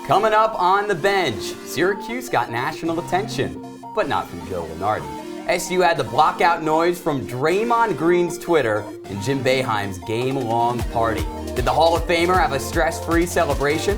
Coming up on the bench, Syracuse got national attention, but not from Joe Lunardi. SU had the blockout noise from Draymond Green's Twitter and Jim Boeheim's game-long party. Did the Hall of Famer have a stress-free celebration?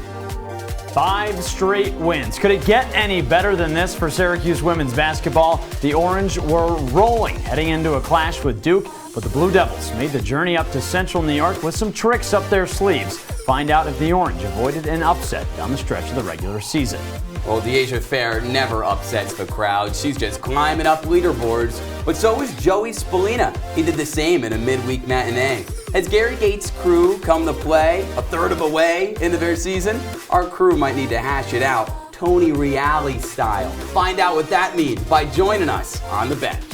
5 straight wins. Could it get any better than this for Syracuse women's basketball? The Orange were rolling heading into a clash with Duke, but the Blue Devils made the journey up to Central New York with some tricks up their sleeves. Find out if the Orange avoided an upset down the stretch of the regular season. Well, Deasia Fair never upsets the crowd. She's just climbing up leaderboards. But so is Joey Spallina. He did the same in a midweek matinee. Has Gary Gates' crew come to play a third of a way into their season? Our crew might need to hash it out, Tony Reale style. Find out what that means by joining us on the bench.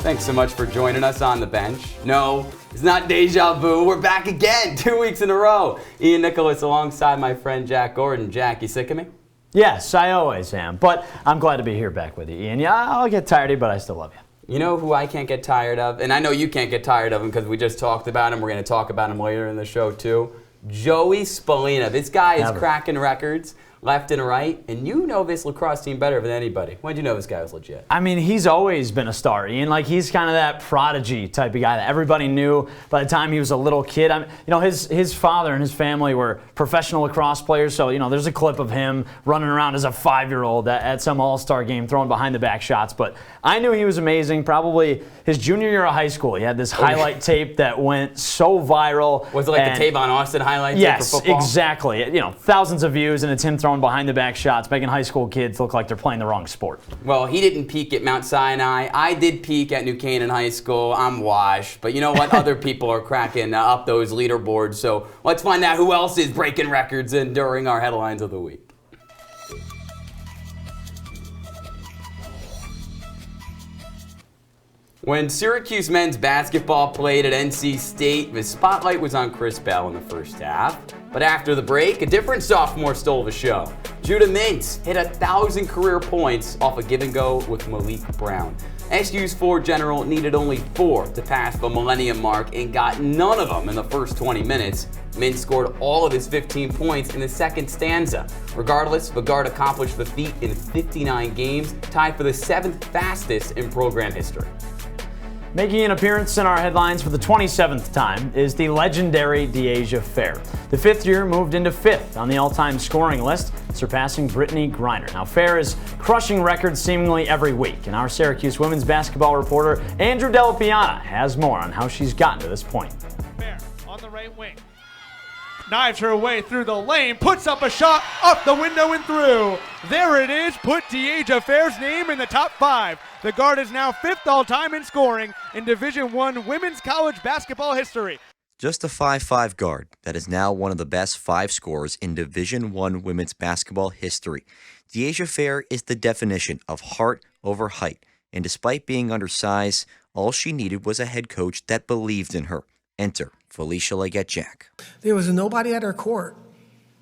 Thanks so much for joining us on the bench. No, it's not deja vu. We're back again 2 weeks in a row. Ian Nicholas alongside my friend Jack Gordon. Jack, you sick of me? Yes, I always am, but I'm glad to be here back with you, Ian. Yeah, I'll get tired of you, but I still love you. You know who I can't get tired of? And I know you can't get tired of him because we just talked about him. We're going to talk about him later in the show, too. Joey Spallina. This guy is cracking records left and right, and you know this lacrosse team better than anybody. When did you know this guy was legit? I mean, he's always been a star, Ian. Like, he's kind of that prodigy type of guy that everybody knew by the time he was a little kid. His father and his family were professional lacrosse players, so, there's a clip of him running around as a 5-year-old at some all-star game throwing behind-the-back shots. But I knew he was amazing. Probably his junior year of high school, he had this highlight tape that went so viral. Was it like the Tavon Austin highlight tape for football? Yes, exactly. Thousands of views, and it's him throwing behind-the-back shots, making high school kids look like they're playing the wrong sport. Well, he didn't peak at Mount Sinai. I did peak at New Canaan High School. I'm washed. But you know what? Other people are cracking up those leaderboards. So let's find out who else is breaking records during our headlines of the week. When Syracuse men's basketball played at NC State, the spotlight was on Chris Bell in the first half. But after the break, a different sophomore stole the show. Judah Mintz hit 1,000 career points off a give-and-go with Malik Brown. SU's Ford General needed only 4 to pass the millennium mark and got none of them in the first 20 minutes. Mintz scored all of his 15 points in the second stanza. Regardless, the guard accomplished the feat in 59 games, tied for the 7th fastest in program history. Making an appearance in our headlines for the 27th time is the legendary Deasia Fair. The 5th year moved into 5th on the all-time scoring list, surpassing Brittany Griner. Now, Fair is crushing records seemingly every week, and our Syracuse women's basketball reporter, Andrew Della Piana, has more on how she's gotten to this point. Fair on the right wing. Knives her way through the lane, puts up a shot, up the window and through. There it is, put Deasia Fair's name in the top 5. The guard is now 5th all-time in scoring in Division I women's college basketball history. Just a 5'5" guard that is now one of the best 5 scorers in Division I women's basketball history. Deasia Fair is the definition of heart over height, and despite being undersized, all she needed was a head coach that believed in her. Enter Felicia Leggett-Jack. There was nobody at her court.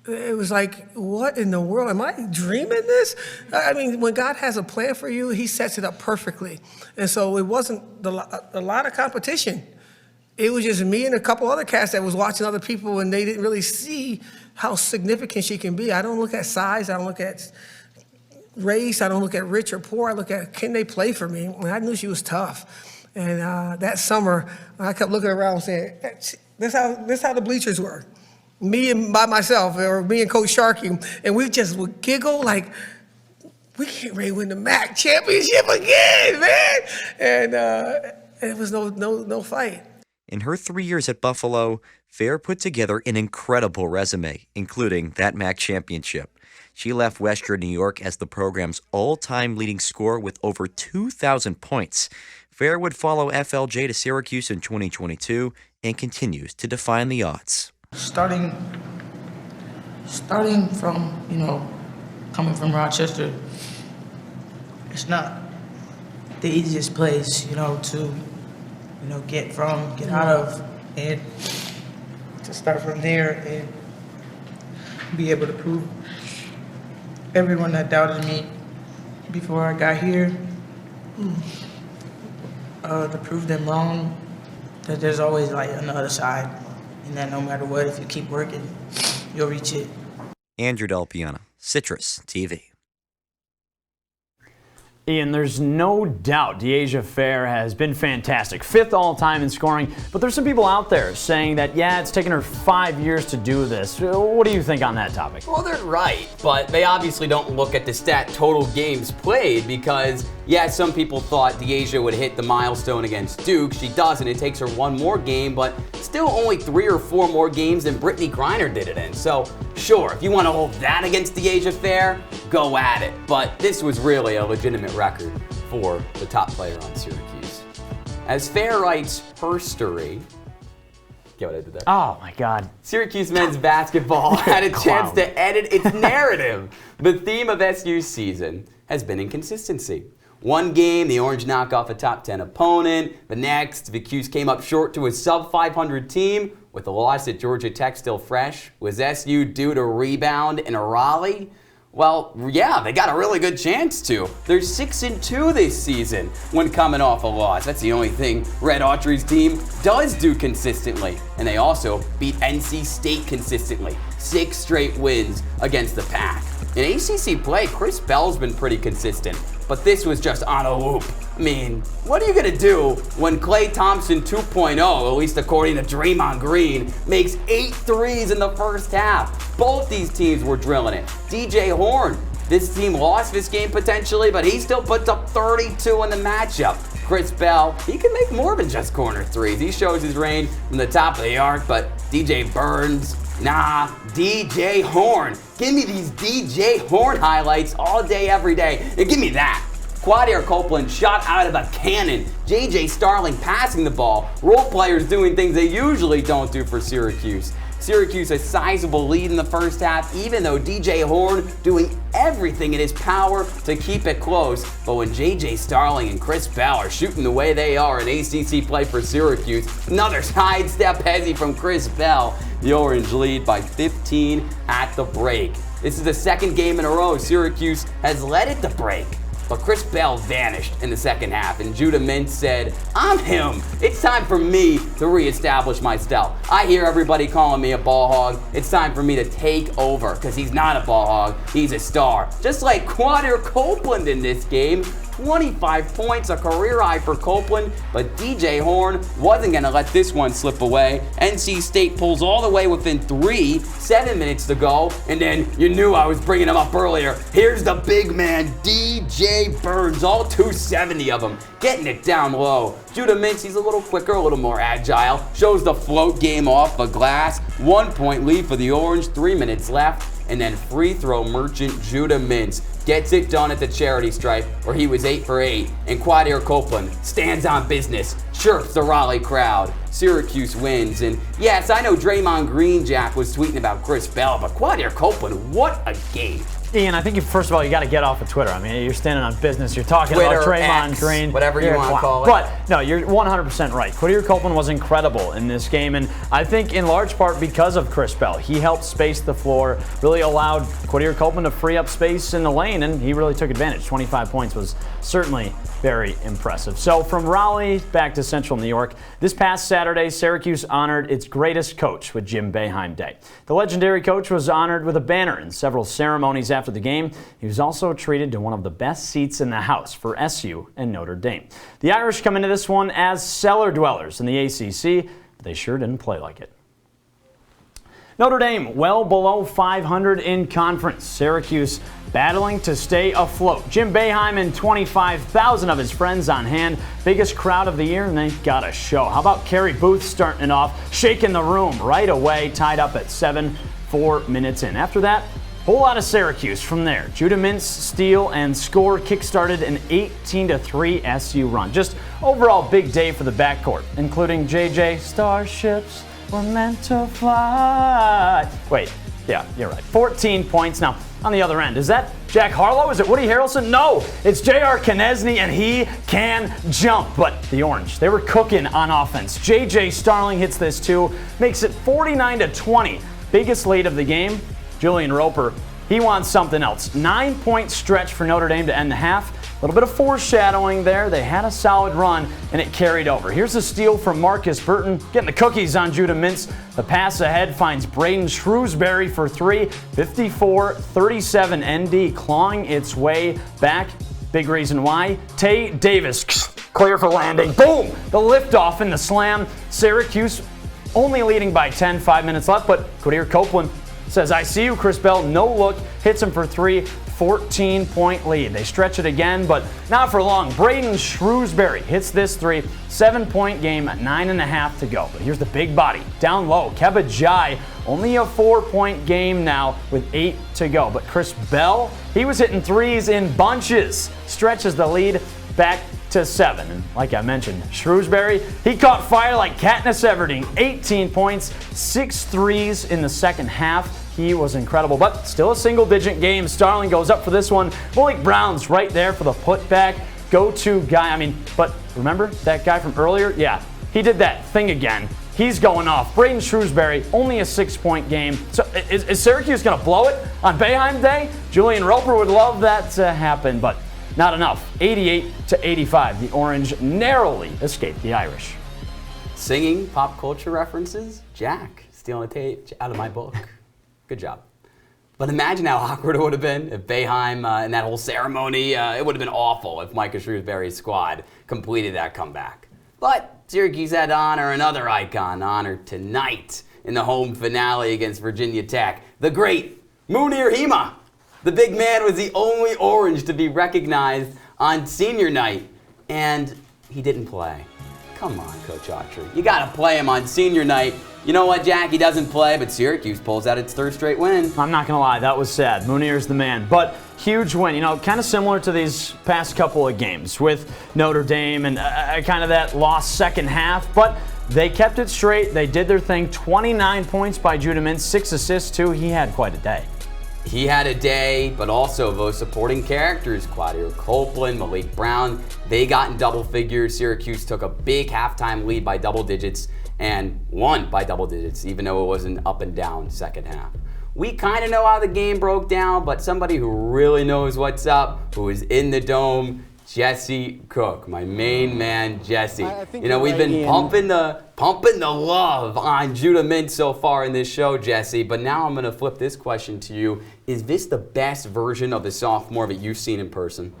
It was like, what in the world? Am I dreaming this? I mean, when God has a plan for you, he sets it up perfectly. And so it wasn't a lot of competition. It was just me and a couple other cats that was watching other people, and they didn't really see how significant she can be. I don't look at size. I don't look at race. I don't look at rich or poor. I look at, can they play for me? And I knew she was tough. And that summer, I kept looking around and saying, this how the bleachers were. Me and by myself, or me and Coach Sharkey, and we just would giggle like, we can't ready to win the MAC championship again, man. And it was no fight. In her 3 years at Buffalo, Fair put together an incredible resume, including that MAC championship. She left Western New York as the program's all-time leading scorer with over 2,000 points. Fair would follow FLJ to Syracuse in 2022 and continues to define the odds. Starting from, coming from Rochester, it's not the easiest place, to, get out of, and to start from there and be able to prove everyone that doubted me before I got here, to prove them wrong that there's always like another side, and that no matter what, if you keep working, you'll reach it. Andrew Del Piano, Citrus TV. Ian, there's no doubt De'Asia Fair has been fantastic. 5th all-time in scoring, but there's some people out there saying that, yeah, it's taken her 5 years to do this. What do you think on that topic? Well, they're right, but they obviously don't look at the stat total games played because, yeah, some people thought De'Asia would hit the milestone against Duke. She doesn't. It takes her 1 more game, but still only 3 or 4 more games than Brittany Griner did it in. So, sure, if you want to hold that against De'Asia Fair, go at it. But this was really a legitimate record for the top player on Syracuse. As Fair writes her story, get what I did there? Oh my God. Syracuse men's basketball had a chance to edit its narrative. The theme of SU's season has been inconsistency. One game, the Orange knock off a top 10 opponent. The next, the 'Cuse came up short to a sub-500 team. With a loss at Georgia Tech still fresh, was SU due to rebound in a Raleigh? Well, yeah, they got a really good chance to. They're 6-2 this season when coming off a loss. That's the only thing Red Autry's team does do consistently. And they also beat NC State consistently. 6 straight wins against the Pack. In ACC play, Chris Bell's been pretty consistent, but this was just on a loop. I mean, what are you gonna do when Klay Thompson 2.0, at least according to Draymond Green, makes 8 threes in the first half? Both these teams were drilling it. DJ Horn, this team lost this game potentially, but he still puts up 32 in the matchup. Chris Bell, he can make more than just corner threes. He shows his range from the top of the arc, but DJ Burns, nah, DJ Horn. Give me these DJ Horn highlights all day, every day. And give me that. Quadir Copeland shot out of a cannon. JJ Starling passing the ball. Role players doing things they usually don't do for Syracuse. Syracuse a sizable lead in the first half, even though DJ Horn doing everything in his power to keep it close. But when JJ Starling and Chris Bell are shooting the way they are in ACC play for Syracuse, another sidestep hezzy from Chris Bell. The Orange lead by 15 at the break. This is the 2nd game in a row Syracuse has led at the break. But Chris Bell vanished in the second half, and Judah Mintz said, I'm him. It's time for me to reestablish myself. I hear everybody calling me a ball hog. It's time for me to take over, because he's not a ball hog. He's a star. Just like Quadir Copeland in this game. 25 points, a career high for Copeland, but DJ Horn wasn't going to let this one slip away. NC State pulls all the way within 3, 7 minutes to go, and then you knew I was bringing him up earlier. Here's the big man, DJ Burns, all 270 of them, getting it down low. Judah Mintz, he's a little quicker, a little more agile, shows the float game off the glass. 1-point lead for the Orange, 3 minutes left. And then free throw merchant Judah Mintz gets it done at the charity stripe where he was 8 for 8. And Quadir Copeland stands on business, chirps the Raleigh crowd. Syracuse wins. And yes, I know Draymond Green Jack was tweeting about Chris Bell, but Quadir Copeland, what a game. Ian, I think first of all, you got to get off of Twitter. I mean, you're standing on business. You're talking Twitter, about Draymond X, Green. whatever you want to call it. But no, you're 100% right. Quadir Copeland was incredible in this game, and I think in large part because of Chris Bell. He helped space the floor, really allowed Quadir Copeland to free up space in the lane, and he really took advantage. 25 points was certainly very impressive. So from Raleigh back to Central New York, this past Saturday, Syracuse honored its greatest coach with Jim Boeheim Day. The legendary coach was honored with a banner in several ceremonies after the game. He was also treated to one of the best seats in the house for SU and Notre Dame. The Irish come into this one as cellar dwellers in the ACC, but they sure didn't play like it. Notre Dame well below 500 in conference. Syracuse battling to stay afloat. Jim Boeheim and 25,000 of his friends on hand. Biggest crowd of the year, and they got a show. How about Kerry Booth starting it off, shaking the room right away, tied up at 7, 4 minutes in. After that, whole lot of Syracuse from there. Judah Mintz steal and score kickstarted an 18-3 SU run. Just overall big day for the backcourt, including JJ Starships were meant to fly. Wait, yeah, you're right. 14 points. Now, on the other end, is that Jack Harlow? Is it Woody Harrelson? No, it's J.R. Knesny, and he can jump. But the Orange, they were cooking on offense. J.J. Starling hits this too, makes it 49-20. Biggest lead of the game. Julian Roper, he wants something else. 9-point stretch for Notre Dame to end the half. little bit of foreshadowing there. They had a solid run, and it carried over. Here's a steal from Marcus Burton, getting the cookies on Judah Mintz. The pass ahead finds Braden Shrewsbury for three. 54-37 ND, clawing its way back. Big reason why. Tay Davis, clear for landing. Boom! The liftoff and the slam. Syracuse only leading by 10, 5 minutes left, but Quadir Copeland says, I see you, Chris Bell. No look, hits him for three. 14-point lead. They stretch it again, but not for long. Braden Shrewsbury hits this three. 7-point game, 9.5 to go. But here's the big body. Down low, Keba Jai, only a 4-point game now with 8 to go. But Chris Bell, he was hitting threes in bunches. Stretches the lead back to 7. And like I mentioned, Shrewsbury, he caught fire like Katniss Everdeen. 18 points, 6 threes in the second half. He was incredible, but still a single-digit game. Starling goes up for this one. Malik Brown's right there for the putback. Go-to guy. But remember that guy from earlier? Yeah, he did that thing again. He's going off. Braden Shrewsbury, only a 6-point game. So is Syracuse going to blow it on Boeheim Day? Julian Roper would love that to happen, but not enough. 88-85. The Orange narrowly escaped the Irish. Singing pop culture references? Jack, stealing a tape out of my book. Good job. But imagine how awkward it would have been if Boeheim and that whole ceremony, it would have been awful if Micah Shrewsbury's squad completed that comeback. But Syracuse had to honor another icon, honored tonight in the home finale against Virginia Tech. The great Munir Hima. The big man was the only Orange to be recognized on senior night, and he didn't play. Come on, Coach Autry. You got to play him on senior night. You know what, Jack? He doesn't play, but Syracuse pulls out its third straight win. I'm not going to lie. That was sad. Munir's the man. But huge win. Kind of similar to these past couple of games with Notre Dame and kind of that lost second half. But they kept it straight. They did their thing. 29 points by Judah Mintz, 6 assists, too. He had quite a day. He had a day, but also those supporting characters, Quadir Copeland, Malik Brown, they got in double figures. Syracuse took a big halftime lead by double digits and won by double digits, even though it was an up and down second half. We kind of know how the game broke down, but somebody who really knows what's up, who is in the dome, Jesse Cook, my main man, Jesse. We've been pumping the love on Judah Mintz so far in this show, Jesse, but now I'm going to flip this question to you. Is this the best version of the sophomore that you've seen in person?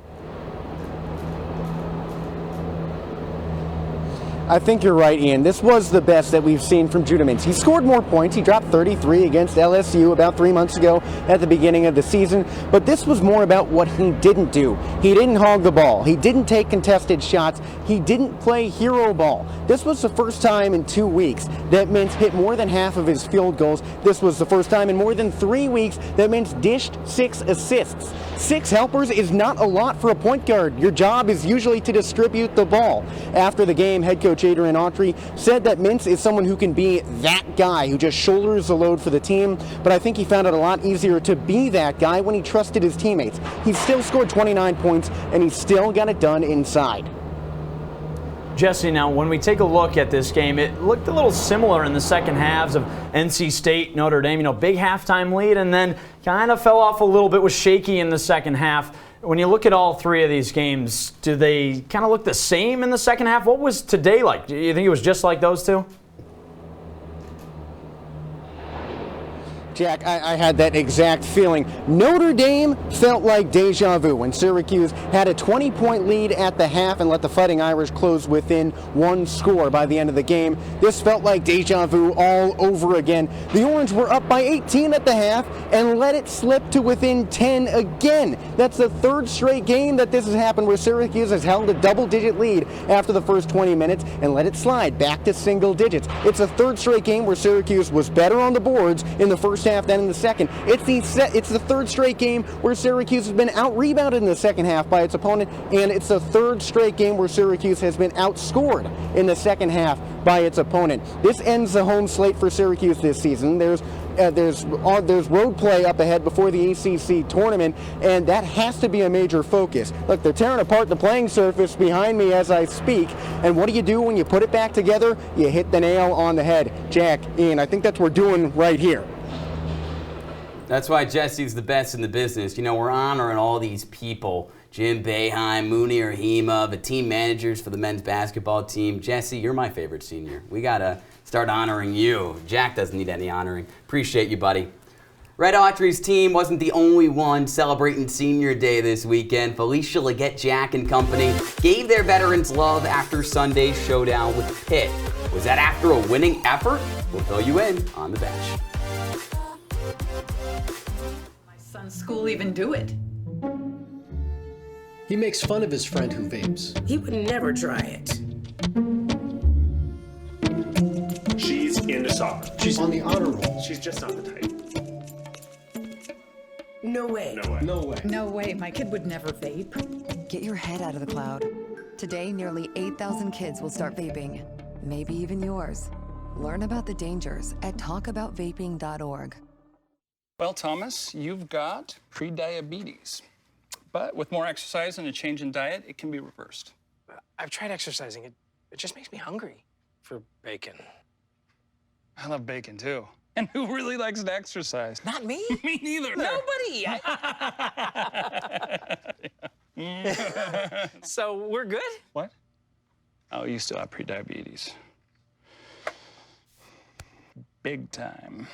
I think you're right, Ian. This was the best that we've seen from Judah Mintz. He scored more points. He dropped 33 against LSU about 3 months ago at the beginning of the season. But this was more about what he didn't do. He didn't hog the ball. He didn't take contested shots. He didn't play hero ball. This was the first time in 2 weeks that Mintz hit more than half of his field goals. This was the first time in more than 3 weeks that Mintz dished 6 assists. 6 helpers is not a lot for a point guard. Your job is usually to distribute the ball. After the game, head coach Adrian Autry said that Mintz is someone who can be that guy who just shoulders the load for the team, but I think he found it a lot easier to be that guy when he trusted his teammates. He still scored 29 points, and he still got it done inside. Jesse, now when we take a look at this game, it looked a little similar in the second halves of NC State, Notre Dame. Big halftime lead, and then kind of fell off a little bit, was shaky in the second half. When you look at all 3 of these games, do they kind of look the same in the second half? What was today like? Do you think it was just like those two? Jack, I had that exact feeling. Notre Dame felt like deja vu when Syracuse had a 20-point lead at the half and let the Fighting Irish close within 1 score by the end of the game. This felt like deja vu all over again. The Orange were up by 18 at the half and let it slip to within 10 again. That's the 3rd straight game that this has happened where Syracuse has held a double-digit lead after the first 20 minutes and let it slide back to single digits. It's a 3rd straight game where Syracuse was better on the boards in the first half than in the second. It's the 3rd straight game where Syracuse has been out-rebounded in the second half by its opponent, and it's the 3rd straight game where Syracuse has been outscored in the second half by its opponent. This ends the home slate for Syracuse this season. There's road play up ahead before the ACC tournament, and that has to be a major focus. Look, they're tearing apart the playing surface behind me as I speak, and what do you do when you put it back together? You hit the nail on the head. Jack, Ian, I think that's what we're doing right here. That's why Jesse's the best in the business. We're honoring all these people Jim Boeheim, Munir Hema, the team managers for the men's basketball team. Jesse, you're my favorite senior. We got to start honoring you. Jack doesn't need any honoring. Appreciate you, buddy. Red Autry's team wasn't the only one celebrating Senior Day this weekend. Felicia Leggett, Jack and company gave their veterans love after Sunday's showdown with Pitt. Was that after a winning effort? We'll fill you in on the bench. My son's school even do it. He makes fun of his friend who vapes. He would never try it. She's into soccer. She's on the honor roll. She's just not the type. No way. No way. No way. No way, my kid would never vape. Get your head out of the cloud. Today, nearly 8,000 kids will start vaping. Maybe even yours. Learn about the dangers at talkaboutvaping.org. Well, Thomas, you've got pre-diabetes. But with more exercise and a change in diet, it can be reversed. I've tried exercising. It just makes me hungry for bacon. I love bacon, too. And who really likes to exercise? Not me. Me neither. Nobody. So we're good? What? Oh, you still have pre-diabetes. Big time.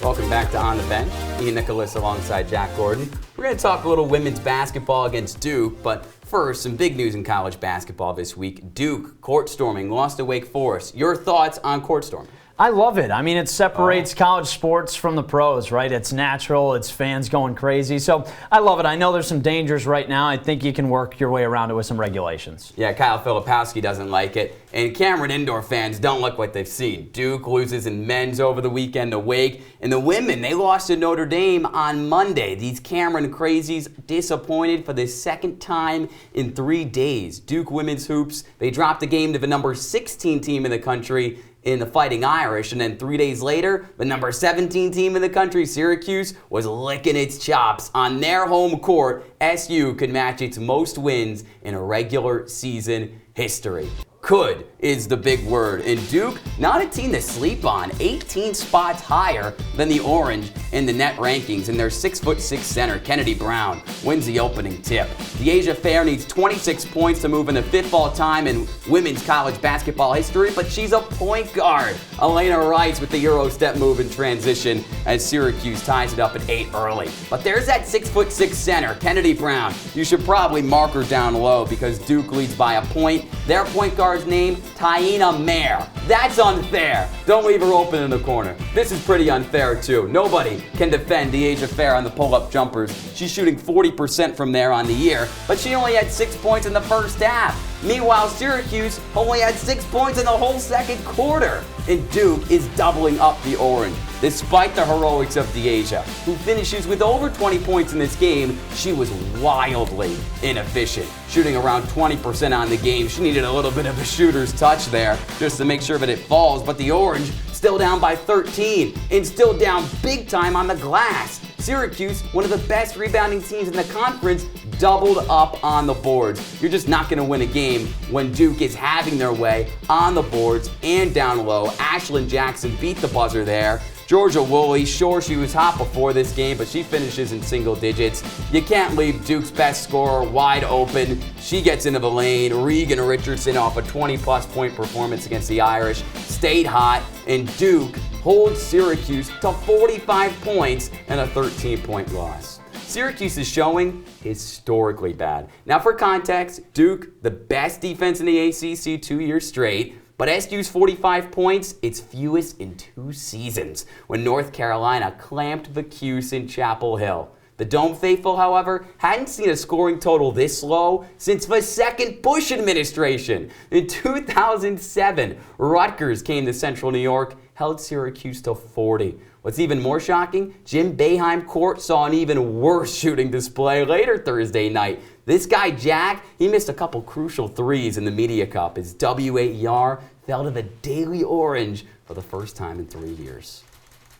Welcome back to On the Bench. Ian Nicholas alongside Jack Gordon. We're going to talk a little women's basketball against Duke, but first, some big news in college basketball this week. Duke, court storming, lost to Wake Forest. Your thoughts on court storming? I love it. I mean, it separates college sports from the pros, right? It's natural. It's fans going crazy. So I love it. I know there's some dangers right now. I think you can work your way around it with some regulations. Yeah, Kyle Filipowski doesn't like it. And Cameron Indoor fans don't look like they've seen. Duke loses in men's over the weekend to Wake. And the women, they lost to Notre Dame on Monday. These Cameron crazies disappointed for the second time in 3 days. Duke women's hoops, they dropped the game to the number 16 team in the country in the Fighting Irish, and then 3 days later, the number 17 team in the country, Syracuse, was licking its chops. On their home court, SU could match its most wins in a regular season history. Could is the big word. And Duke, not a team to sleep on, 18 spots higher than the Orange in the net rankings. And their 6'6" center, Kennedy Brown, wins the opening tip. The Asia Fair needs 26 points to move into fifth all-time in women's college basketball history, but she's a point guard. Elena Rice with the Euro step move in transition as Syracuse ties it up at 8 early. But there's that 6'6" center, Kennedy Brown. You should probably mark her down low because Duke leads by a point. Their point guard's name, Taina Mayer. That's unfair. Don't leave her open in the corner. This is pretty unfair too. Nobody can defend the Asia Fair on the pull-up jumpers. She's shooting 40% from there on the year, but she only had 6 points in the first half. Meanwhile, Syracuse only had 6 points in the whole second quarter. And Duke is doubling up the Orange. Despite the heroics of DeAsia, who finishes with over 20 points in this game, she was wildly inefficient, shooting around 20% on the game. She needed a little bit of a shooter's touch there just to make sure that it falls, but the Orange still down by 13 and still down big time on the glass. Syracuse, one of the best rebounding teams in the conference, doubled up on the boards. You're just not going to win a game when Duke is having their way on the boards and down low. Ashlyn Jackson beat the buzzer there. Georgia Woolley, sure, she was hot before this game, but she finishes in single digits. You can't leave Duke's best scorer wide open. She gets into the lane. Regan Richardson, off a 20-plus point performance against the Irish, stayed hot, and Duke holds Syracuse to 45 points and a 13-point loss. Syracuse is showing historically bad. Now, for context, Duke, the best defense in the ACC 2 years straight, but SU's 45 points, it's fewest in 2 seasons, when North Carolina clamped the Cuse in Chapel Hill. The Dome faithful, however, hadn't seen a scoring total this low since the second Bush administration. In 2007, Rutgers came to Central New York, held Syracuse to 40. What's even more shocking, Jim Boeheim Court saw an even worse shooting display later Thursday night. This guy, Jack, he missed a couple crucial threes in the Media Cup. His W8 Yar fell to the Daily Orange for the first time in 3 years.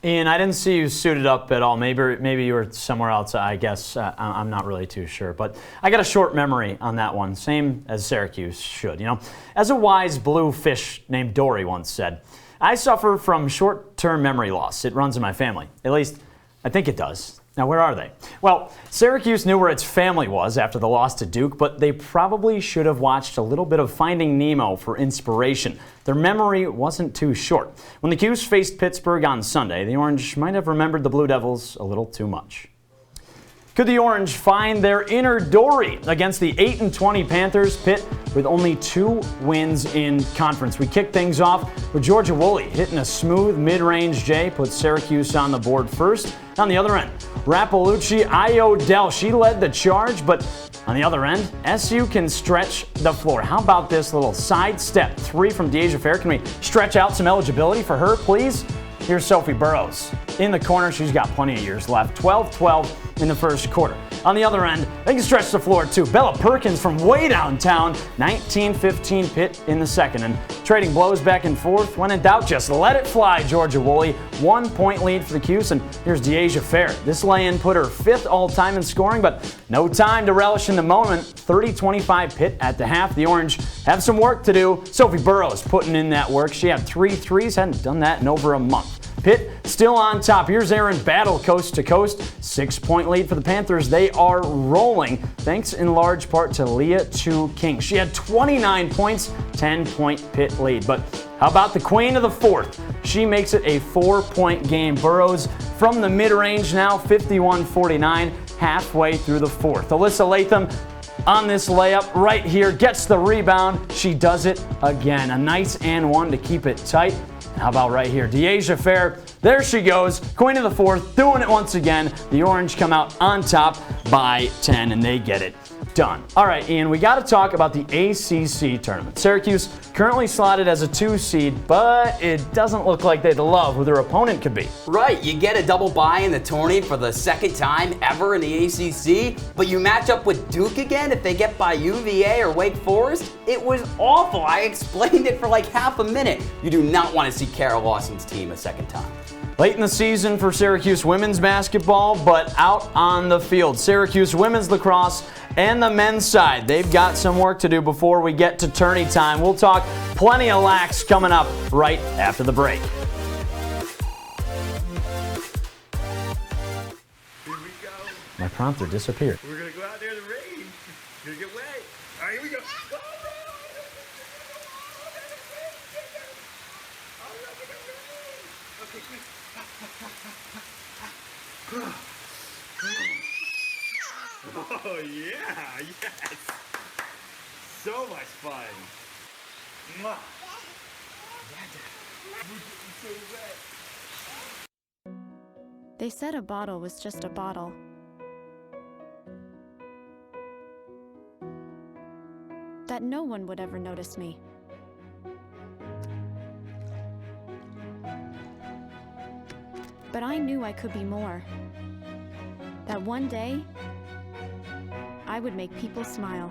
Ian, I didn't see you suited up at all. Maybe you were somewhere else, I guess. I'm not really too sure. But I got a short memory on that one, same as Syracuse should. You know, as a wise blue fish named Dory once said, I suffer from short-term memory loss. It runs in my family. At least, I think it does. Now, where are they? Well, Syracuse knew where its family was after the loss to Duke, but they probably should have watched a little bit of Finding Nemo for inspiration. Their memory wasn't too short. When the 'Cuse faced Pittsburgh on Sunday, the Orange might have remembered the Blue Devils a little too much. Could the Orange find their inner Dory against the 8-20 Panthers? Pitt with only 2 wins in conference. We kick things off with Georgia Woolley hitting a smooth mid-range J, puts Syracuse on the board first. On the other end, Rappalucci Iodell, she led the charge, but on the other end, SU can stretch the floor. How about this little sidestep 3 from Deasia Fair? Can we stretch out some eligibility for her, please? Here's Sophie Burrows. In the corner, she's got plenty of years left. 12-12 in the first quarter. On the other end, they can stretch the floor too. Bella Perkins from way downtown. 19-15 Pitt in the second. And trading blows back and forth. When in doubt, just let it fly, Georgia Woolley. 1-point lead for the 'Cuse. And here's Deasia Fair. This lay-in put her 5th all-time in scoring, but no time to relish in the moment. 30-25 Pitt at the half. The Orange have some work to do. Sophie Burrows putting in that work. She had 3 threes. Hadn't done that in over a month. Pitt still on top. Here's Aaron Battle coast to coast. 6-point lead for the Panthers. They are rolling thanks in large part to Leah Chu King. She had 29 points, 10-point Pitt lead. But how about the queen of the fourth? She makes it a 4-point game. Burrows from the mid-range now, 51-49, halfway through the fourth. Alyssa Latham on this layup right here, gets the rebound. She does it again. A nice and one to keep it tight. How about right here? Deasia Fair, there she goes. Queen of the fourth, doing it once again. The Orange come out on top by 10, and they get it done. All right, Ian, we got to talk about the ACC tournament. Syracuse currently slotted as a 2 seed, but it doesn't look like they'd love who their opponent could be. Right, you get a double bye in the tourney for the 2nd time ever in the ACC, but you match up with Duke again if they get by UVA or Wake Forest? It was awful. I explained it for like half a minute. You do not want to see Kara Lawson's team a 2nd time. Late in the season for Syracuse women's basketball, but out on the field. Syracuse women's lacrosse and the men's side, they've got some work to do before we get to tourney time. We'll talk plenty of lax coming up right after the break. Here we go. My prompter disappeared. We're going to go out there in the rain. You're going to get wet. All right, here we go. Okay, quick. Oh, yeah, yes. So much fun. Mwah. They said a bottle was just a bottle. That no one would ever notice me. But I knew I could be more. That one day, I would make people smile.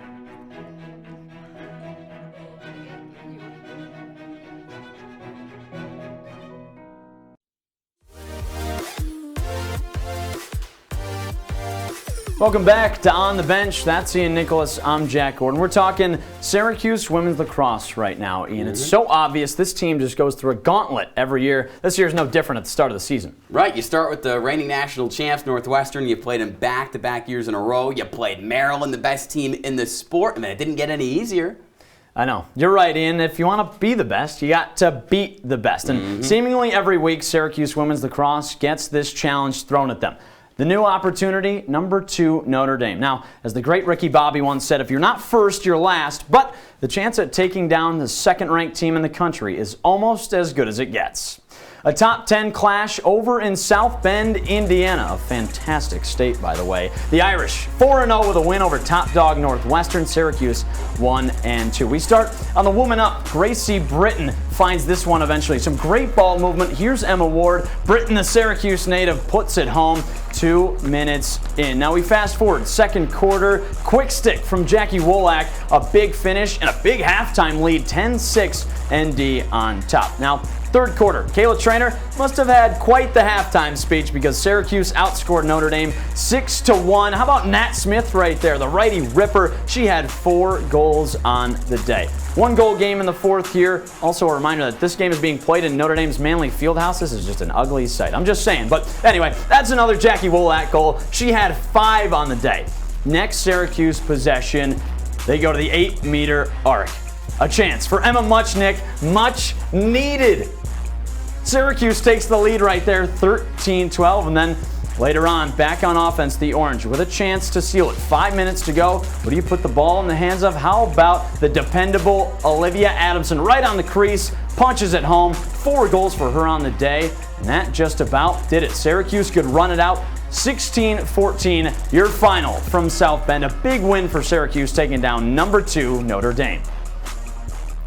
Welcome back to On the Bench. That's Ian Nicholas. I'm Jack Gordon. We're talking Syracuse women's lacrosse right now, Ian. It's so obvious this team just goes through a gauntlet every year. This year's no different at the start of the season. Right, you start with the reigning national champs, Northwestern. You played them back-to-back years in a row. You played Maryland, the best team in the sport. I mean, it didn't get any easier. I know. You're right, Ian. If you want to be the best, you got to beat the best. And seemingly every week, Syracuse women's lacrosse gets this challenge thrown at them. The new opportunity, number 2, Notre Dame. Now, as the great Ricky Bobby once said, if you're not first, you're last, but the chance at taking down the 2nd-ranked team in the country is almost as good as it gets. A top 10 clash over in South Bend, Indiana. A fantastic state, by the way. The Irish 4-0 with a win over top dog Northwestern. Syracuse 1-2. We start on the woman up. Gracie Britton finds this one eventually. Some great ball movement. Here's Emma Ward. Britton, the Syracuse native, puts it home 2 minutes in. Now we fast forward. 2nd quarter. Quick stick from Jackie Wolak. A big finish and a big halftime lead. 10-6 ND on top. Now, Third quarter, Kayla Trainer must have had quite the halftime speech because Syracuse outscored Notre Dame 6-1. How about Nat Smith right there, the righty ripper? She had 4 goals on the day. 1-goal game in the fourth here. Also a reminder that this game is being played in Notre Dame's Manley Fieldhouse. This is just an ugly sight. I'm just saying. But anyway, that's another Jackie Wolak goal. She had 5 on the day. Next Syracuse possession, they go to the 8-meter arc. A chance for Emma Muchnick, much needed. Syracuse takes the lead right there, 13-12, and then later on, back on offense, the Orange with a chance to seal it. 5 minutes to go. What do you put the ball in the hands of? How about the dependable Olivia Adamson right on the crease, punches it home. 4 goals for her on the day, and that just about did it. Syracuse could run it out. 16-14, your final from South Bend. A big win for Syracuse, taking down number 2 Notre Dame.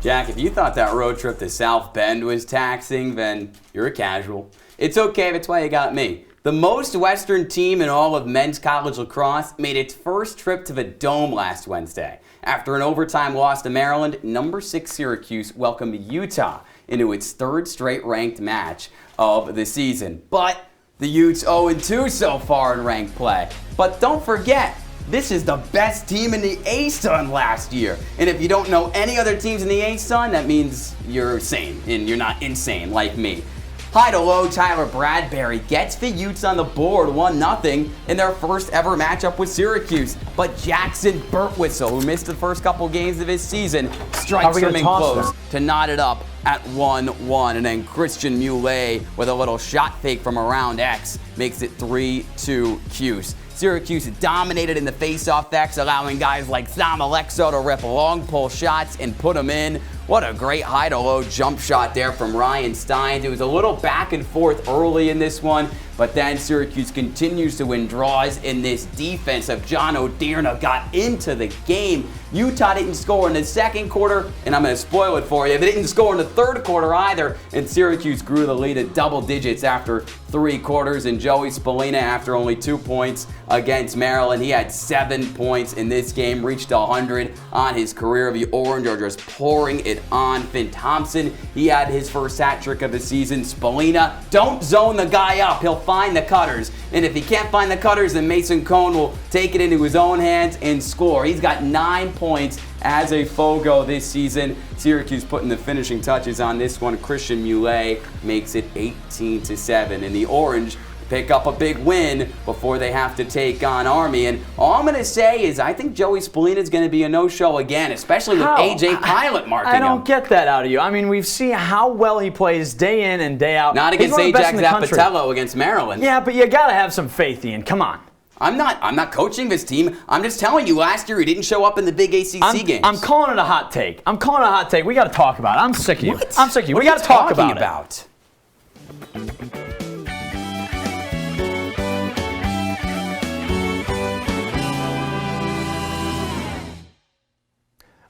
Jack, if you thought that road trip to South Bend was taxing, then you're a casual. It's okay, that's why you got me. The most Western team in all of men's college lacrosse made its first trip to the Dome last Wednesday. After an overtime loss to Maryland, number 6 Syracuse welcomed Utah into its 3rd straight ranked match of the season. But the Utes 0-2 so far in ranked play. But don't forget, this is the best team in the A-Sun last year. And if you don't know any other teams in the A-Sun, that means you're sane and you're not insane like me. High to low, Tyler Bradbury gets the Utes on the board 1-0 in their first ever matchup with Syracuse. But Jackson Burtwhistle, who missed the first couple games of his season, strikes from in close to knot it up at 1-1. And then Christian Muley with a little shot fake from around X makes it 3-2 Cuse. Syracuse dominated in the face-off X, allowing guys like Sam Alexo to rip long pull shots and put them in. What a great high-to-low jump shot there from Ryan Steins. It was a little back and forth early in this one, but then Syracuse continues to win draws in this defense of John O'Dearna got into the game. Utah didn't score in the second quarter, and I'm going to spoil it for you. They didn't score in the third quarter either, and Syracuse grew the lead at double digits after 3 quarters, and Joey Spallina, after only 2 points against Maryland, he had 7 points in this game, reached 100 on his career. The Orange are just pouring it on. Finn Thompson, he had his first hat trick of the season. Spallina, don't zone the guy up. He'll find the cutters. And if he can't find the cutters, then Mason Cohn will take it into his own hands and score. He's got 9 points as a Fogo this season. Syracuse putting the finishing touches on this one. Christian Muley makes it 18-7. And the Orange pick up a big win before they have to take on Army. And all I'm going to say is I think Joey Spallina is going to be a no-show again, especially with AJ Pilot marking him. I don't get that out of you. I mean, we've seen how well he plays day in and day out. Not against Ajax Zapatello against Maryland. Yeah, but you got to have some faith, Ian. Come on. I'm not coaching this team. I'm just telling you, last year he didn't show up in the big ACC games. I'm calling it a hot take. We got to talk about it. I'm sick of you. What? I'm sick of you. What We got to talk about it.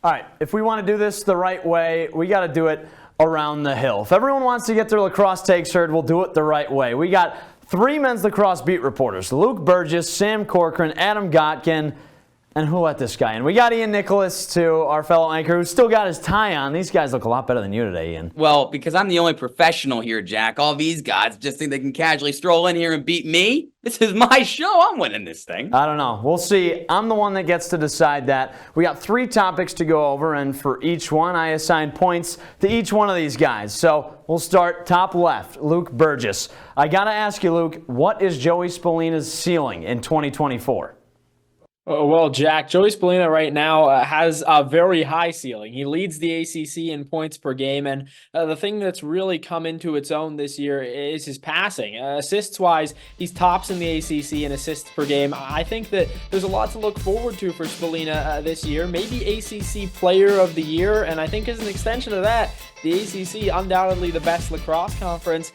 All right, if we want to do this the right way, we got to do it around the hill. If everyone wants to get their lacrosse takes heard, we'll do it the right way. We got 3 men's lacrosse beat reporters: Luke Burgess, Sam Corcoran, Adam Gotkin, and who let this guy in? We got Ian Nicholas, too, our fellow anchor, who's still got his tie on. These guys look a lot better than you today, Ian. Well, because I'm the only professional here, Jack. All these guys just think they can casually stroll in here and beat me. This is my show. I'm winning this thing. I don't know. We'll see. I'm the one that gets to decide that. We got 3 topics to go over, and for each one, I assign points to each one of these guys. So we'll start top left, Luke Burgess. I got to ask you, Luke, what is Joey Spallina's ceiling in 2024? Well, Jack, Joey Spallina right now has a very high ceiling. He leads the ACC in points per game, and the thing that's really come into its own this year is his passing. Assists-wise, he's tops in the ACC in assists per game. I think that there's a lot to look forward to for Spallina this year. Maybe ACC Player of the Year, and I think as an extension of that, the ACC, undoubtedly the best lacrosse conference.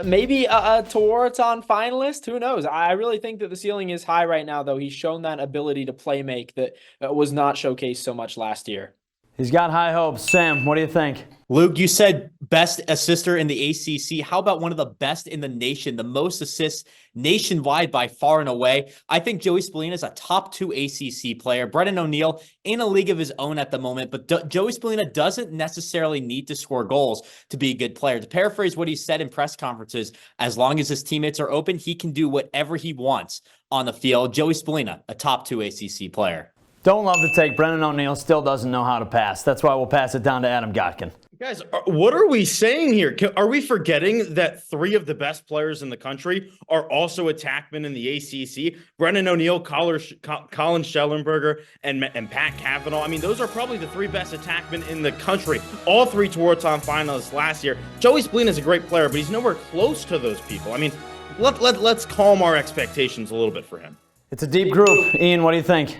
Maybe a Tewaaraton finalist? Who knows? I really think that the ceiling is high right now, though. He's shown that ability to play make that was not showcased so much last year. He's got high hopes. Sam, what do you think? Luke, you said best assister in the ACC. How about one of the best in the nation, the most assists nationwide by far and away? I think Joey Spallina is a top 2 ACC player. Brennan O'Neill in a league of his own at the moment, but Joey Spallina doesn't necessarily need to score goals to be a good player. To paraphrase what he said in press conferences, as long as his teammates are open, he can do whatever he wants on the field. Joey Spallina, a top 2 ACC player. Don't love the take. Brennan O'Neill still doesn't know how to pass. That's why we'll pass it down to Adam Gotkin. Guys, what are we saying here? Are we forgetting that 3 of the best players in the country are also attackmen in the ACC? Brennan O'Neill, Colin Schellenberger, and Pat Cavanaugh. I mean, those are probably the 3 best attackmen in the country. All 3 Tewaaraton finalists last year. Joey Spallina is a great player, but he's nowhere close to those people. I mean, let's calm our expectations a little bit for him. It's a deep group. Ian, what do you think?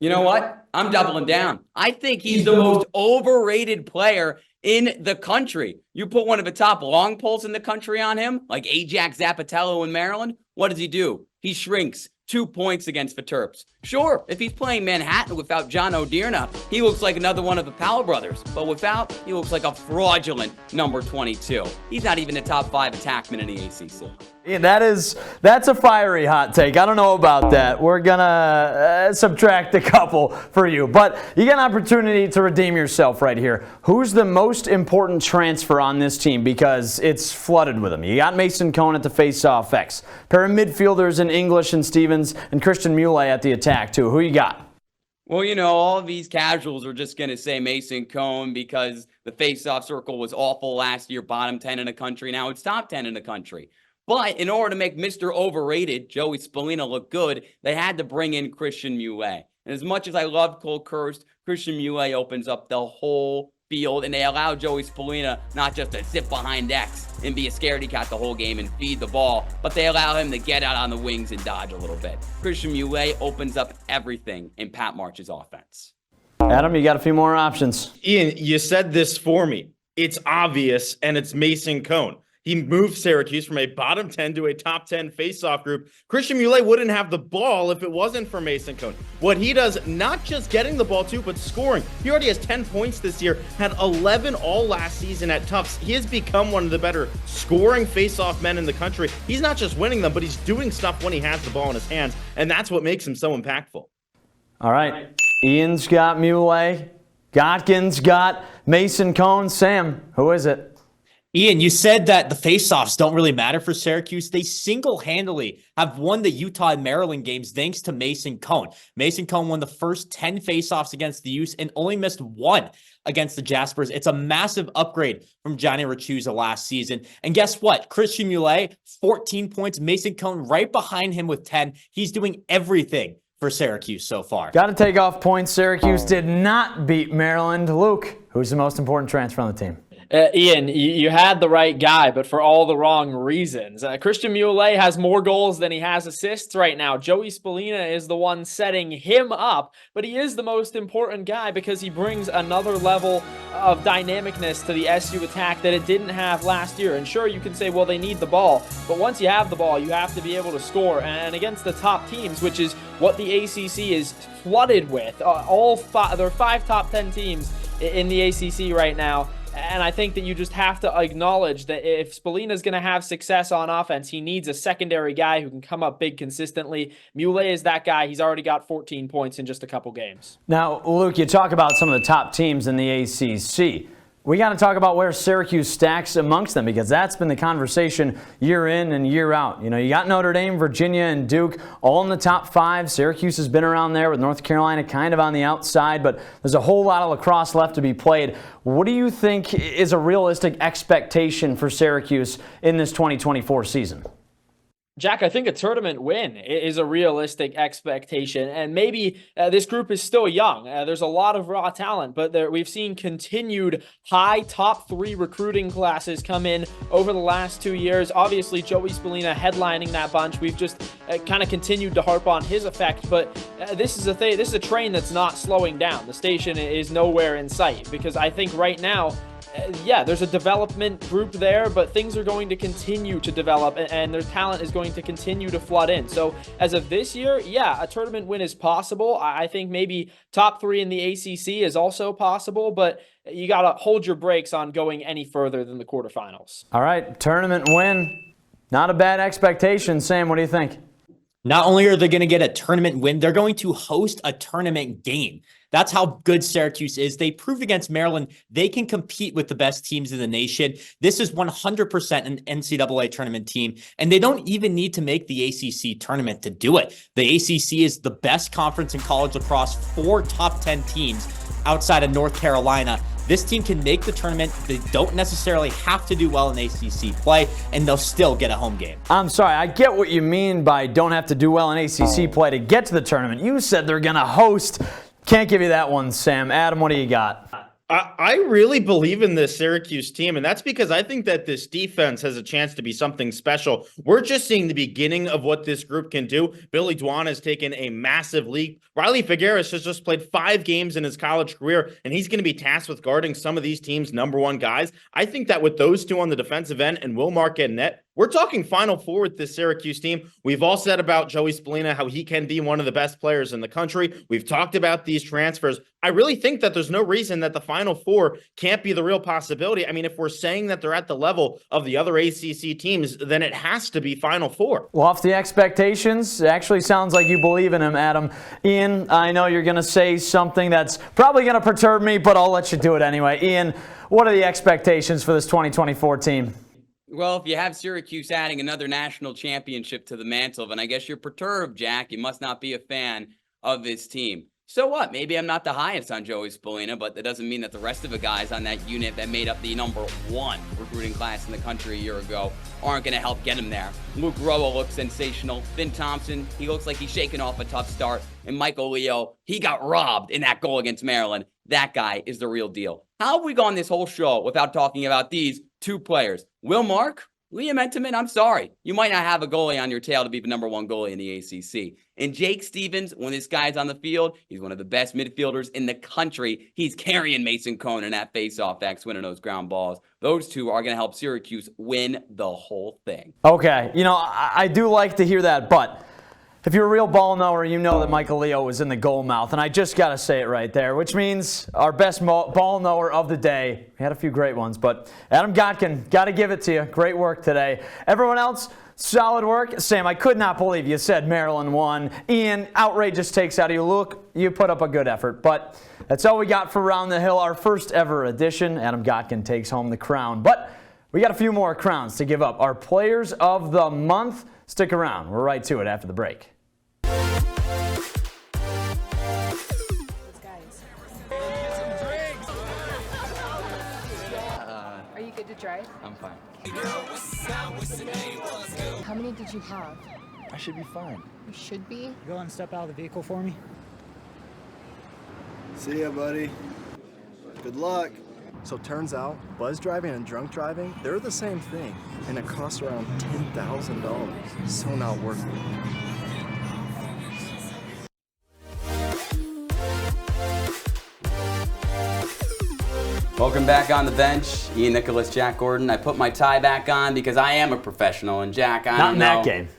You know what? I'm doubling down. I think he's the most overrated player in the country. You put one of the top long poles in the country on him, like Ajax Zapatello in Maryland, what does he do? He shrinks 2 points against the Terps. Sure, if he's playing Manhattan without John O'Dearna, he looks like another one of the Powell brothers. But without, he looks like a fraudulent number 22. He's not even a top 5 attackman in the ACC. Yeah, that's a fiery hot take. I don't know about that. We're gonna subtract a couple for you, but you get an opportunity to redeem yourself right here. Who's the most important transfer on this team? Because it's flooded with them. You got Mason Cohn at the face-off X. Pair of midfielders in English and Stevens, and Christian Muley at the attack too. Who you got? Well, you know, all of these casuals are just going to say Mason Cohn because the face-off circle was awful last year, bottom 10 in the country. Now it's top 10 in the country. But in order to make Mr. Overrated, Joey Spallina, look good, they had to bring in Christian Muley. And as much as I love Cole Kirst, Christian Muley opens up the whole field, and they allow Joey Spallina not just to sit behind X and be a scaredy cat the whole game and feed the ball, but they allow him to get out on the wings and dodge a little bit. Christian Muley opens up everything in Pat March's offense. Adam, you got a few more options. Ian, you said this for me. It's obvious, and it's Mason Cohn. He moved Syracuse from a bottom 10 to a top 10 face-off group. Christian Muley wouldn't have the ball if it wasn't for Mason Cohn. What he does, not just getting the ball too, but scoring. He already has 10 points this year, had 11 all last season at Tufts. He has become one of the better scoring face-off men in the country. He's not just winning them, but he's doing stuff when he has the ball in his hands, and that's what makes him so impactful. All right. Ian's got Muley. Gotkin's got Mason Cohn. Sam, who is it? Ian, you said that the faceoffs don't really matter for Syracuse. They single-handedly have won the Utah and Maryland games thanks to Mason Cohn. Mason Cohn won the first 10 faceoffs against the Utes and only missed 1 against the Jaspers. It's a massive upgrade from Johnny Rachuza last season. And guess what? Christian Muley, 14 points. Mason Cohn right behind him with 10. He's doing everything for Syracuse so far. Got to take off points. Syracuse did not beat Maryland. Luke, who's the most important transfer on the team? Ian, you had the right guy, but for all the wrong reasons. Christian Muley has more goals than he has assists right now. Joey Spallina is the one setting him up, but he is the most important guy because he brings another level of dynamicness to the SU attack that it didn't have last year. And sure, you can say, well, they need the ball, but once you have the ball, you have to be able to score. And against the top teams, which is what the ACC is flooded with, there are 5 top 10 teams in the ACC right now. And I think that you just have to acknowledge that if Spallina is going to have success on offense, he needs a secondary guy who can come up big consistently. Muley is that guy. He's already got 14 points in just a couple games. Now, Luke, you talk about some of the top teams in the ACC. We got to talk about where Syracuse stacks amongst them because that's been the conversation year in and year out. You know, you got Notre Dame, Virginia, and Duke all in the top 5. Syracuse has been around there with North Carolina kind of on the outside, but there's a whole lot of lacrosse left to be played. What do you think is a realistic expectation for Syracuse in this 2024 season? Jack, I think a tournament win is a realistic expectation, and maybe this group is still young. There's a lot of raw talent, but we've seen continued high top 3 recruiting classes come in over the last 2 years. Obviously, Joey Spallina headlining that bunch. We've just kind of continued to harp on his effect, but this is a train that's not slowing down. The station is nowhere in sight because I think right now yeah, there's a development group there, but things are going to continue to develop and their talent is going to continue to flood in. So as of this year, yeah, a tournament win is possible. I think maybe top 3 in the ACC is also possible, but you got to hold your brakes on going any further than the quarterfinals. All right, tournament win. Not a bad expectation. Sam, what do you think? Not only are they going to get a tournament win, they're going to host a tournament game. That's how good Syracuse is. They proved against Maryland they can compete with the best teams in the nation. This is 100% an NCAA tournament team, and they don't even need to make the ACC tournament to do it. The ACC is the best conference in college lacrosse, 4 top 10 teams outside of North Carolina. This team can make the tournament. They don't necessarily have to do well in ACC play, and they'll still get a home game. I'm sorry, I get what you mean by don't have to do well in ACC play to get to the tournament. You said they're going to host. Can't give you that one, Sam. Adam, what do you got? I really believe in this Syracuse team, and that's because I think that this defense has a chance to be something special. We're just seeing the beginning of what this group can do. Billy Dwan has taken a massive leap. Riley Figueres has just played 5 games in his college career, and he's going to be tasked with guarding some of these teams' #1 guys. I think that with those two on the defensive end and Will Mark at net, we're talking Final Four with this Syracuse team. We've all said about Joey Spallina how he can be one of the best players in the country. We've talked about these transfers. I really think that there's no reason that the Final Four can't be the real possibility. I mean, if we're saying that they're at the level of the other ACC teams, then it has to be Final Four. Lofty expectations. It actually sounds like you believe in him, Adam. Ian, I know you're going to say something that's probably going to perturb me, but I'll let you do it anyway. Ian, what are the expectations for this 2024 team? Well, if you have Syracuse adding another national championship to the mantle, then I guess you're perturbed, Jack. You must not be a fan of this team. So what? Maybe I'm not the highest on Joey Spallina, but that doesn't mean that the rest of the guys on that unit that made up the #1 recruiting class in the country a year ago aren't going to help get him there. Luke Roa looks sensational. Finn Thompson, he looks like he's shaking off a tough start. And Michael Leo, he got robbed in that goal against Maryland. That guy is the real deal. How have we gone this whole show without talking about these 2 players? Will Mark, Liam Entenmann, I'm sorry. You might not have a goalie on your tail to be the #1 goalie in the ACC. And Jake Stevens, when this guy's on the field, he's one of the best midfielders in the country. He's carrying Mason Cone in that faceoff X, winning those ground balls. Those 2 are going to help Syracuse win the whole thing. Okay, you know, I do like to hear that, but if you're a real ball knower, you know that Michael Leo was in the goal mouth, and I just got to say it right there, which means our best ball knower of the day. We had a few great ones, but Adam Gotkin, got to give it to you. Great work today. Everyone else, solid work. Sam, I could not believe you said Maryland won. Ian, outrageous takes out of you. Look, you put up a good effort, but that's all we got for Round the Hill, our first ever edition. Adam Gotkin takes home the crown, but we got a few more crowns to give up. Our Players of the Month. Stick around. We're right to it after the break. Are you good to drive? I'm fine. How many did you have? I should be fine. You should be. Go and step out of the vehicle for me. See ya, buddy. Good luck. So turns out, buzz driving and drunk driving, they're the same thing, and it costs around $10,000. So not worth it. Welcome back on the bench. Ian Nicholas, Jack Gordon. I put my tie back on because I am a professional, and Jack, I don't know. Not in that game.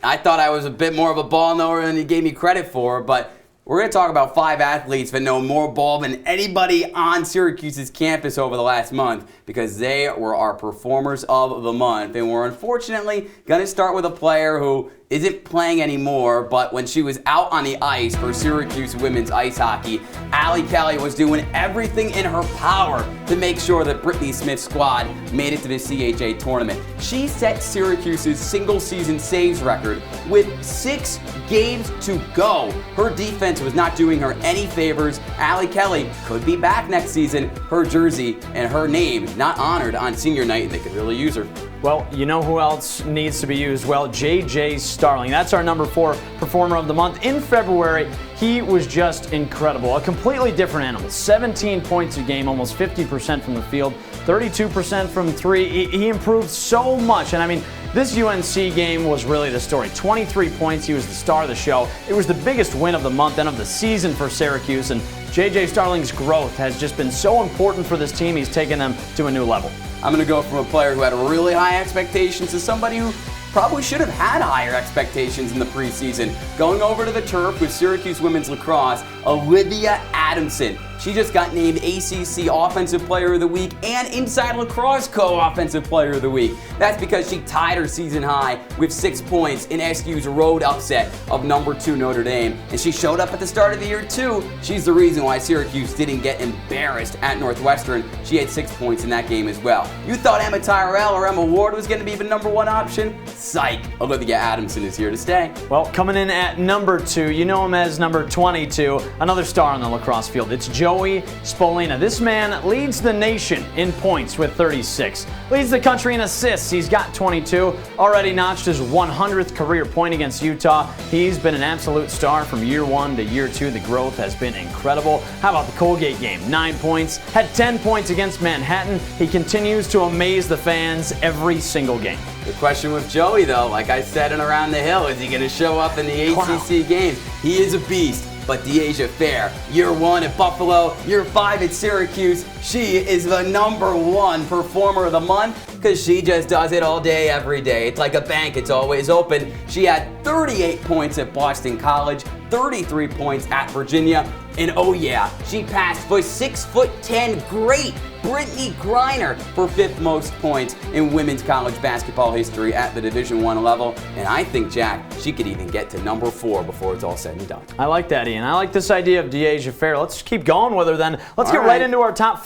I thought I was a bit more of a ball knower than you gave me credit for, but we're going to talk about 5 athletes that know more ball than anybody on Syracuse's campus over the last month because they were our performers of the month. And we're unfortunately going to start with a player who isn't playing anymore, but when she was out on the ice for Syracuse women's ice hockey, Allie Kelly was doing everything in her power to make sure that Brittany Smith's squad made it to the CHA tournament. She set Syracuse's single-season saves record with 6 games to go. Her defense was not doing her any favors. Allie Kelly could be back next season. Her jersey and her name not honored on senior night, and they could really use her. Well, you know who else needs to be used? Well, J.J. Starling. That's our number 4 performer of the month. In February, he was just incredible. A completely different animal. 17 points a game, almost 50% from the field, 32% from 3. He improved so much. And I mean, this UNC game was really the story. 23 points. He was the star of the show. It was the biggest win of the month and of the season for Syracuse. And J.J. Starling's growth has just been so important for this team. He's taken them to a new level. I'm going to go from a player who had really high expectations to somebody who probably should have had higher expectations in the preseason. Going over to the turf with Syracuse women's lacrosse, Olivia Adamson. She just got named ACC Offensive Player of the Week and Inside Lacrosse Co-Offensive Player of the Week. That's because she tied her season high with 6 points in SU's road upset of number 2 Notre Dame. And she showed up at the start of the year too. She's the reason why Syracuse didn't get embarrassed at Northwestern. She had 6 points in that game as well. You thought Emma Tyrell or Emma Ward was going to be the number 1 option? Psych. Olivia Adamson is here to stay. Well, coming in at number 2, you know him as number 22, another star on the lacrosse field. It's Joey Spolina. This man leads the nation in points with 36. Leads the country in assists. He's got 22. Already notched his 100th career point against Utah. He's been an absolute star from year 1 to year 2. The growth has been incredible. How about the Colgate game? 9 points. Had 10 points against Manhattan. He continues to amaze the fans every single game. The question with Joey, though, like I said in Around the Hill, is he going to show up in the ACC games? He is a beast. But Deasia Fair, year 1 at Buffalo, year 5 at Syracuse, she is the number 1 performer of the month because she just does it all day, every day. It's like a bank, it's always open. She had 38 points at Boston College, 33 points at Virginia, and oh yeah, she passed for 6'10" great Brittany Griner for 5th most points in women's college basketball history at the Division I level. And I think, Jack, she could even get to number 4 before it's all said and done. I like that, Ian. I like this idea of Deasia Fair. Let's keep going with her then. Let's get right into our top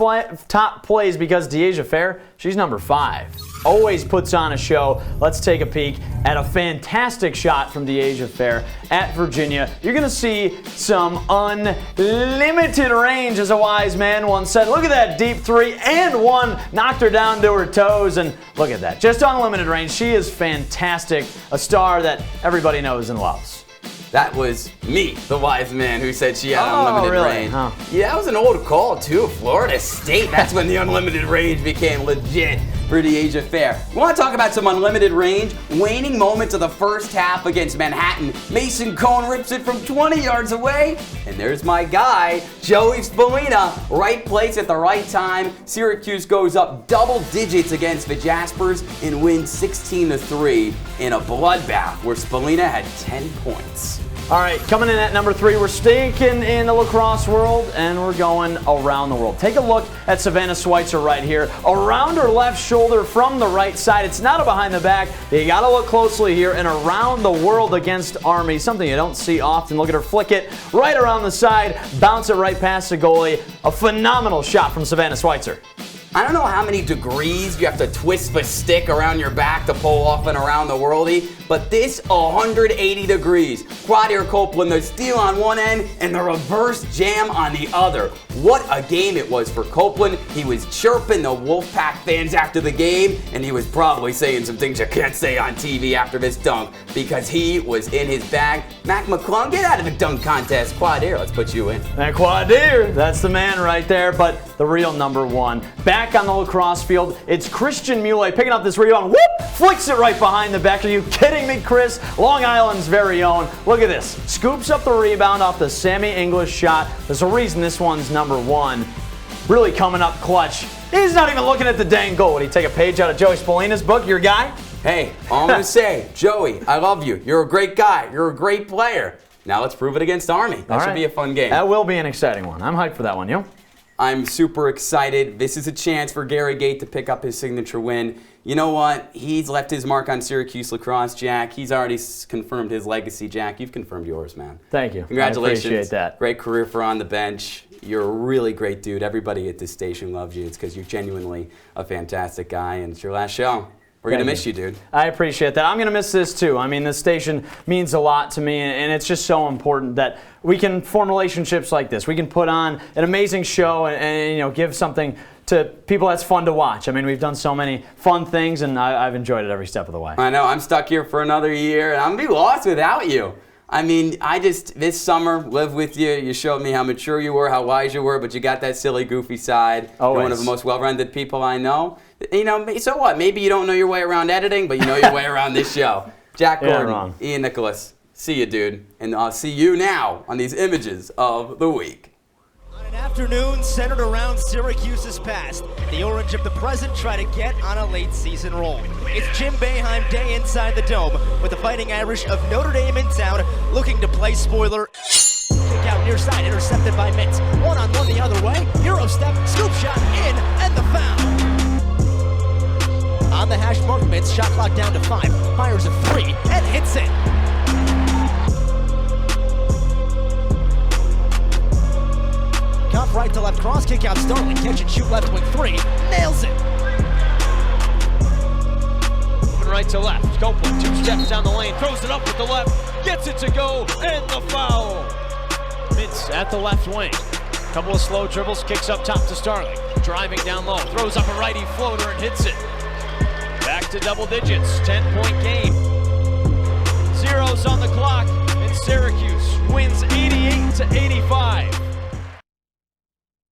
plays because Deasia Fair, she's number 5. Always puts on a show. Let's take a peek at a fantastic shot from Deasia Fair at Virginia. You're going to see some unlimited range, as a wise man once said. Look at that deep 3 and 1. Knocked her down to her toes, and look at that. Just unlimited range. She is fantastic. A star that everybody knows and loves. That was me, the wise man, who said she had unlimited range. Huh. Yeah, that was an old call, too. Florida State, that's when the unlimited range became legit for Deasia Fair. We want to talk about some unlimited range. Waning moments of the first half against Manhattan. Mason Cohn rips it from 20 yards away. And there's my guy, Joey Spolina. Right place at the right time. Syracuse goes up double digits against the Jaspers and wins 16-3 in a bloodbath where Spolina had 10 points. All right, coming in at number 3, we're stinking in the lacrosse world, and we're going around the world. Take a look at Savannah Schweitzer right here. Around her left shoulder from the right side. It's not a behind the back. You got to look closely here, and around the world against Army, something you don't see often. Look at her flick it right around the side, bounce it right past the goalie. A phenomenal shot from Savannah Schweitzer. I don't know how many degrees you have to twist the stick around your back to pull off an around the worldie, but this 180 degrees. Quad Air Copeland, the steal on one end and the reverse jam on the other. What a game it was for Copeland. He was chirping the Wolfpack fans after the game, and he was probably saying some things you can't say on TV after this dunk because he was in his bag. Mac McClung, get out of the dunk contest. Quad Air, let's put you in. And Quad Air, that's the man right there, but the real number 1. Back on the lacrosse field, it's Christian Muley picking up this rebound. Whoop! Flicks it right behind the back. Are you kidding me, Chris? Long Island's very own. Look at this. Scoops up the rebound off the Sammy English shot. There's a reason this one's number 1. Really coming up clutch. He's not even looking at the dang goal. Would he take a page out of Joey Spolina's book, your guy? Hey, all I'm going to say, Joey, I love you. You're a great guy. You're a great player. Now let's prove it against Army. That should be a fun game. That will be an exciting one. I'm hyped for that one, you? I'm super excited. This is a chance for Gary Gait to pick up his signature win. You know what? He's left his mark on Syracuse lacrosse, Jack. He's already confirmed his legacy, Jack. You've confirmed yours, man. Thank you. Congratulations. I appreciate that. Great career for On the Bench. You're a really great dude. Everybody at this station loves you. It's because you're genuinely a fantastic guy, and it's your last show. We're going to miss you, dude. I appreciate that. I'm going to miss this, too. I mean, this station means a lot to me, and it's just so important that we can form relationships like this. We can put on an amazing show and give something to people that's fun to watch. I mean, we've done so many fun things, and I've enjoyed it every step of the way. I know. I'm stuck here for another year, and I'm going to be lost without you. I mean, this summer, lived with you. You showed me how mature you were, how wise you were, but you got that silly, goofy side. Always. You're one of the most well-rounded people I know. So what? Maybe you don't know your way around editing, but you know your way around this show. Jack Gordon, Ian Nicholas, see you, dude. And I'll see you now on these images of the week. An afternoon centered around Syracuse's past. The Orange of the present try to get on a late season roll. It's Jim Boeheim Day inside the Dome with the Fighting Irish of Notre Dame in town looking to play spoiler. Kick out near side, intercepted by Mintz. One-on-one the other way. Euro step, scoop shot in, and the foul. On the hash mark, Mintz shot clock down to 5. Fires a 3 and hits it. Cup right to left cross, kick out Starling, catch and shoot left wing 3, nails it. Moving right to left, Copeland 2 steps down the lane, throws it up with the left, gets it to go, and the foul. Mintz at the left wing, couple of slow dribbles, kicks up top to Starling, driving down low, throws up a righty floater and hits it. Back to double digits, 10-point game. Zeros on the clock, and Syracuse wins 88-85.